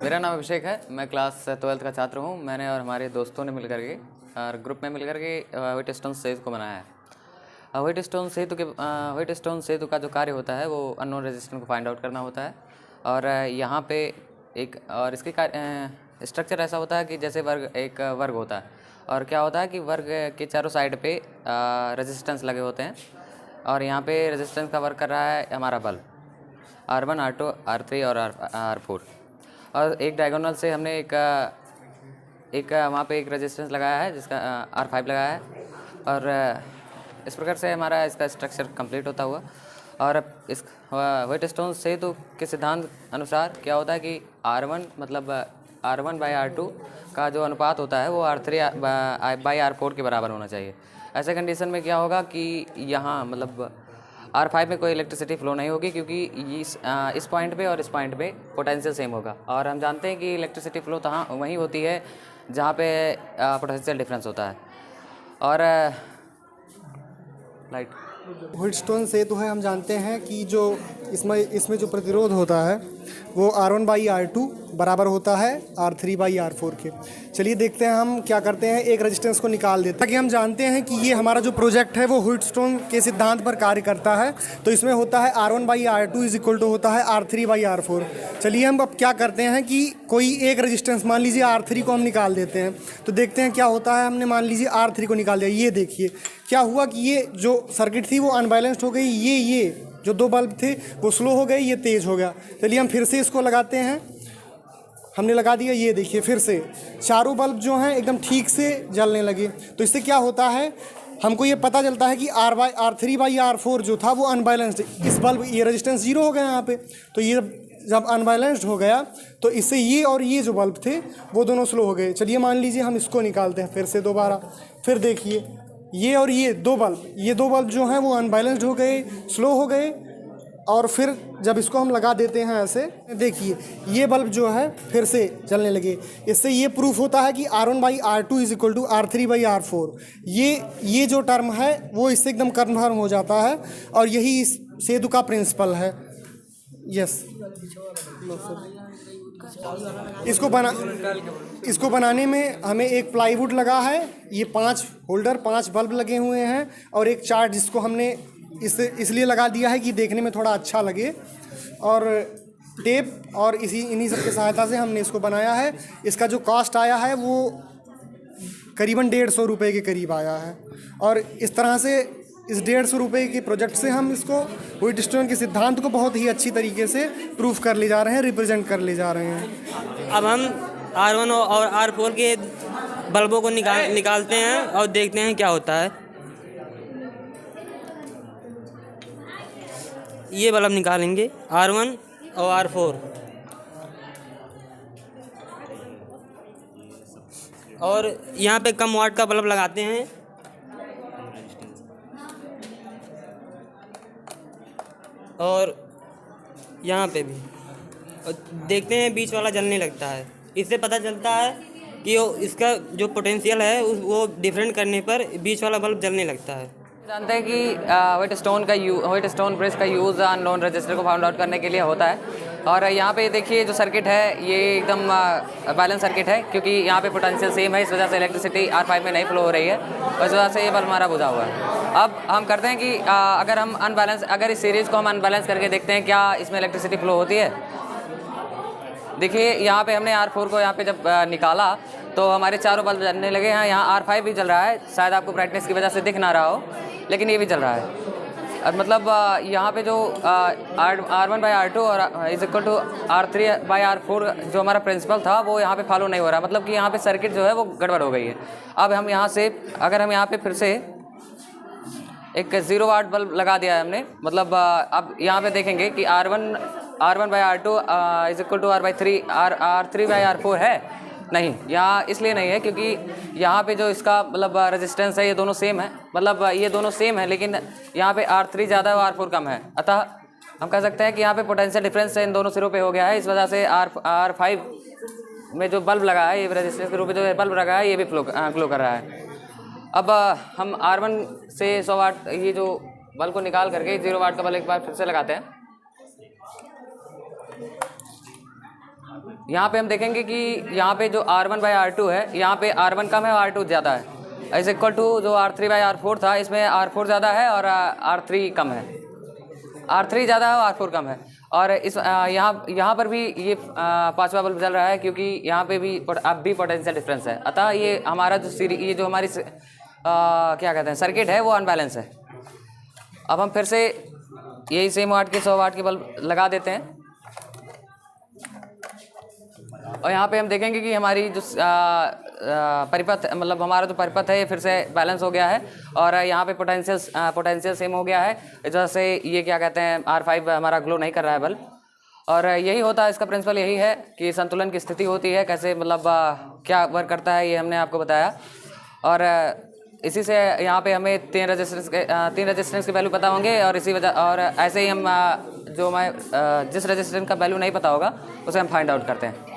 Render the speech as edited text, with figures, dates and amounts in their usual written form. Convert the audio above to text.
मेरा नाम अभिषेक है। मैं क्लास 12th का छात्र हूँ। मैंने और हमारे दोस्तों ने मिलकर के और ग्रुप में मिलकर के व्हीटस्टोन सेतु को बनाया है। व्हीटस्टोन सेतु का जो कार्य होता है वो अननोन रेजिस्टेंस को फाइंड आउट करना होता है। और यहाँ पे इसके स्ट्रक्चर ऐसा होता है कि जैसे एक वर्ग होता है, और क्या होता है कि वर्ग के चारों साइड पे रेजिस्टेंस लगे होते हैं। और यहाँ पे रेजिस्टेंस का वर्क कर रहा है हमारा बल्ब R1, R2, R3 और R4। और एक डायगोनल से हमने एक वहाँ पे एक रेजिस्टेंस लगाया है जिसका R5 लगाया है। और इस प्रकार से हमारा इसका स्ट्रक्चर कंप्लीट होता हुआ। और इस व्हीटस्टोन सेतु के सिद्धांत अनुसार क्या होता है कि R1 मतलब R1/R2 का जो अनुपात होता है वो R3/R4 के बराबर होना चाहिए। ऐसे कंडीशन में क्या होगा कि यहाँ मतलब R5 में कोई इलेक्ट्रिसिटी फ्लो नहीं होगी, क्योंकि इस पॉइंट पे और इस पॉइंट पे पोटेंशियल सेम होगा। और हम जानते हैं कि इलेक्ट्रिसिटी फ्लो वहीं होती है जहाँ पे पोटेंशियल डिफरेंस होता है। और लाइट व्हीटस्टोन सेतु है, हम जानते हैं कि जो इसमें जो प्रतिरोध होता है वो R1/R2 बराबर होता है R3/R4 के। चलिए देखते हैं हम क्या करते हैं, एक रेजिस्टेंस को निकाल देते हैं ताकि हम जानते हैं कि ये हमारा जो प्रोजेक्ट है वो व्हीटस्टोन के सिद्धांत पर कार्य करता है। तो इसमें होता है R1/R2 इज इक्वल टू होता है R3/R4। चलिए हम अब क्या करते हैं कि कोई एक रेजिस्टेंस मान लीजिए R3 को हम निकाल देते हैं, तो देखते हैं क्या होता है। हमने मान लीजिए R3 को निकाल दिया, ये देखिए क्या हुआ कि ये जो सर्किट थी वो अनबैलेंस्ड हो गई। ये जो दो बल्ब थे वो स्लो हो गए, ये तेज़ हो गया। चलिए हम फिर से इसको लगाते हैं, हमने लगा दिया, ये देखिए फिर से चारों बल्ब जो हैं एकदम ठीक से जलने लगे। तो इससे क्या होता है, हमको ये पता चलता है कि R3/R4 जो था वो अनबैलेंस्ड, इस बल्ब ये रेजिस्टेंस 0 हो गया यहाँ पे। तो ये जब अनबैलेंस्ड हो गया तो इससे ये और ये जो बल्ब थे वो दोनों स्लो हो गए। चलिए मान लीजिए हम इसको निकालते हैं फिर से दोबारा। फिर देखिए ये और ये दो बल्ब जो हैं वो अनबैलेंस्ड हो गए, स्लो हो गए। और फिर जब इसको हम लगा देते हैं ऐसे, देखिए ये बल्ब जो है फिर से जलने लगे। इससे ये प्रूफ होता है कि R1/R2 is equal to R3/R4। ये जो टर्म है वो इससे एकदम कन्फर्म हो जाता है, और यही इस सेतु का प्रिंसिपल है। यस, इसको बनाने में हमें एक प्लाईवुड लगा है, ये 5 बल्ब लगे हुए हैं, और एक चार्ट जिसको हमने इसलिए लगा दिया है कि देखने में थोड़ा अच्छा लगे। और टेप और इन्हीं सब की सहायता से हमने इसको बनाया है। इसका जो कॉस्ट आया है वो करीबन 150 रुपये के करीब आया है। और इस तरह से इस 150 रुपये के प्रोजेक्ट से हम इसको व्हीटस्टोन के सिद्धांत को बहुत ही अच्छी तरीके से प्रूफ कर ले जा रहे हैं, रिप्रेजेंट कर ले जा रहे हैं। अब हम R1 और R4 के बल्बों को निकालते हैं और देखते हैं क्या होता है। ये बल्ब निकालेंगे R1 और R4, और यहाँ पे कम वाट का बल्ब लगाते हैं। और यहाँ पे भी और देखते हैं बीच वाला जलने लगता है। इससे पता चलता है कि इसका जो पोटेंशियल है वो डिफरेंट करने पर बीच वाला बल्ब जलने लगता है। जानते हैं कि व्हीटस्टोन ब्रिज का यूज़ अननोन रजिस्टर को फाउंड आउट करने के लिए होता है। और यहाँ पे देखिए जो सर्किट है ये एकदम बैलेंस सर्किट है, क्योंकि यहाँ पे पोटेंशियल सेम है। इस वजह से इलेक्ट्रिसिटी R5 में नहीं फ्लो हो रही है, इस वजह से ये बल्ब हमारा बुझा हुआ है। अब हम करते हैं कि अगर इस सीरीज़ को हम अनबैलेंस करके देखते हैं क्या इसमें इलेक्ट्रिसिटी फ्लो होती है। देखिए यहाँ पे हमने R4 को यहाँ पे जब निकाला तो हमारे चारों बल्ब जलने लगे हैं। यहाँ R5 भी जल रहा है, शायद आपको ब्राइटनेस की वजह से दिख ना रहा हो, लेकिन ये भी चल रहा है। और मतलब यहाँ पे जो R1/R2 और इज इक्वल टू R3/R4 जो हमारा प्रिंसिपल था वो यहाँ पे फॉलो नहीं हो रहा, मतलब कि यहाँ पे सर्किट जो है वो गड़बड़ हो गई है। अब हम यहाँ से अगर हम यहाँ पे फिर से एक 0 वाट बल्ब लगा दिया है हमने, मतलब अब यहाँ पे देखेंगे कि R1/R2 is equal to R3/R4 है। नहीं, यहाँ इसलिए नहीं है क्योंकि यहाँ पे जो इसका मतलब रेजिस्टेंस है ये दोनों सेम है, मतलब ये दोनों सेम है, लेकिन यहाँ पे R3 ज़्यादा है और R4 कम है। अतः हम कह सकते हैं कि यहाँ पे पोटेंशियल डिफरेंस इन दोनों सिरों पे हो गया है। इस वजह से R5 में जो बल्ब लगा है, ये रेजिस्टेंस के रूप में जो बल्ब लगा है ये भी ग्लो कर रहा है। अब हम R1 से 100 वाट ये जो बल्ब को निकाल करके 0 वाट का बल्ब एक बार फिर से लगाते हैं। यहाँ पे हम देखेंगे कि यहाँ पे जो R1/R2 है, यहाँ पे R1 कम है और R2 ज़्यादा है। इज इक्वल टू जो R3/R4 था, इसमें R4 ज़्यादा है और R3 कम है। R3 ज़्यादा है और R4 कम है। और इस यहाँ पर भी ये पांचवा बल्ब जल रहा है क्योंकि यहाँ पे भी अब भी पोटेंशियल डिफरेंस है। अतः ये हमारा ये जो हमारी क्या कहते हैं सर्किट है वो अनबैलेंस है। अब हम फिर से यही सेम वाट के 100 वाट के बल्ब लगा देते हैं और यहाँ पे हम देखेंगे कि हमारी जो परिपथ मतलब हमारा जो परिपथ है ये फिर से बैलेंस हो गया है और यहाँ पे पोटेंशियल सेम हो गया है। इस वजह से ये क्या कहते हैं R5 हमारा ग्लो नहीं कर रहा है बल्ब। और यही होता है, इसका प्रिंसिपल यही है कि संतुलन की स्थिति होती है, कैसे मतलब क्या वर्क करता है ये हमने आपको बताया। और इसी से यहाँ पे हमें 3 रेजिस्टेंस के वैल्यू पता होंगे और इसी वजह और ऐसे ही हम जिस रेजिस्टेंस का वैल्यू नहीं पता होगा उसे हम फाइंड आउट करते हैं।